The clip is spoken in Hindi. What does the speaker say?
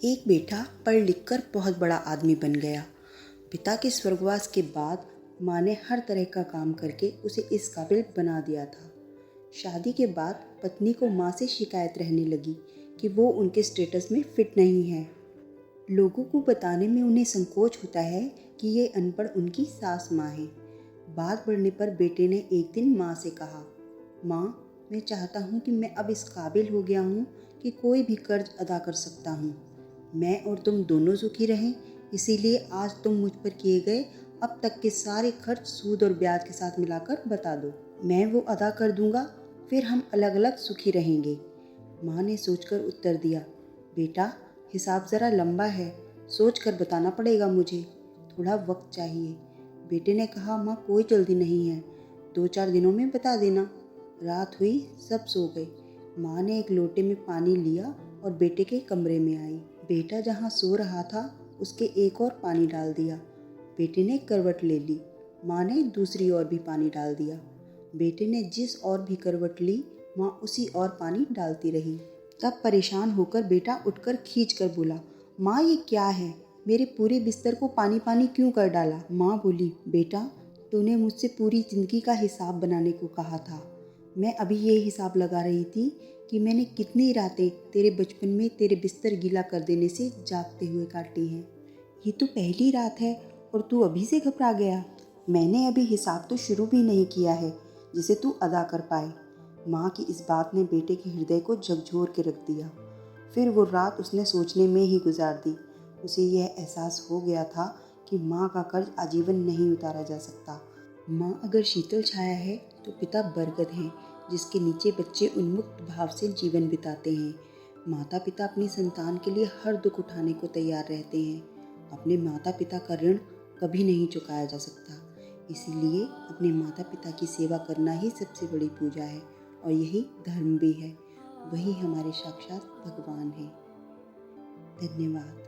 एक बेटा पढ़ लिख कर बहुत बड़ा आदमी बन गया। पिता के स्वर्गवास के बाद माँ ने हर तरह का काम करके उसे इस काबिल बना दिया था। शादी के बाद पत्नी को माँ से शिकायत रहने लगी कि वो उनके स्टेटस में फिट नहीं है। लोगों को बताने में उन्हें संकोच होता है कि ये अनपढ़ उनकी सास माँ है। बात बढ़ने पर बेटे ने एक दिन माँ से कहा, माँ, मैं चाहता हूँ कि मैं अब इस काबिल हो गया हूँ कि कोई भी कर्ज अदा कर सकता हूँ। मैं और तुम दोनों सुखी रहें, इसीलिए आज तुम मुझ पर किए गए अब तक के सारे खर्च सूद और ब्याज के साथ मिलाकर बता दो। मैं वो अदा कर दूंगा, फिर हम अलग अलग सुखी रहेंगे। माँ ने सोचकर उत्तर दिया, बेटा, हिसाब ज़रा लंबा है, सोच कर बताना पड़ेगा मुझे, थोड़ा वक्त चाहिए। बेटे ने कहा, माँ, कोई जल्दी नहीं है, 2-4 दिनों में बता देना। रात हुई, सब सो गए। माँ ने एक लोटे में पानी लिया और बेटे के कमरे में आई। बेटा जहाँ सो रहा था उसके एक और पानी डाल दिया। बेटे ने करवट ले ली। माँ ने दूसरी ओर भी पानी डाल दिया। बेटे ने जिस और भी करवट ली, माँ उसी और पानी डालती रही। तब परेशान होकर बेटा उठकर खींच कर बोला, माँ, ये क्या है? मेरे पूरे बिस्तर को पानी पानी क्यों कर डाला? माँ बोली, बेटा, तूने मुझसे पूरी जिंदगी का हिसाब बनाने को कहा था। मैं अभी ये हिसाब लगा रही थी कि मैंने कितनी रातें तेरे बचपन में तेरे बिस्तर गीला कर देने से जागते हुए काटी हैं। ये तो पहली रात है और तू अभी से घबरा गया। मैंने अभी हिसाब तो शुरू भी नहीं किया है जिसे तू अदा कर पाए। माँ की इस बात ने बेटे के हृदय को झकझोर के रख दिया। फिर वो रात उसने सोचने में ही गुजार दी। उसे यह एहसास हो गया था कि माँ का कर्ज आजीवन नहीं उतारा जा सकता। माँ अगर शीतल छाया है तो पिता बरगद हैं, जिसके नीचे बच्चे उन्मुक्त भाव से जीवन बिताते हैं। माता पिता अपनी संतान के लिए हर दुख उठाने को तैयार रहते हैं। अपने माता पिता का ऋण कभी नहीं चुकाया जा सकता, इसीलिए अपने माता पिता की सेवा करना ही सबसे बड़ी पूजा है और यही धर्म भी है। वही हमारे साक्षात भगवान हैं। धन्यवाद।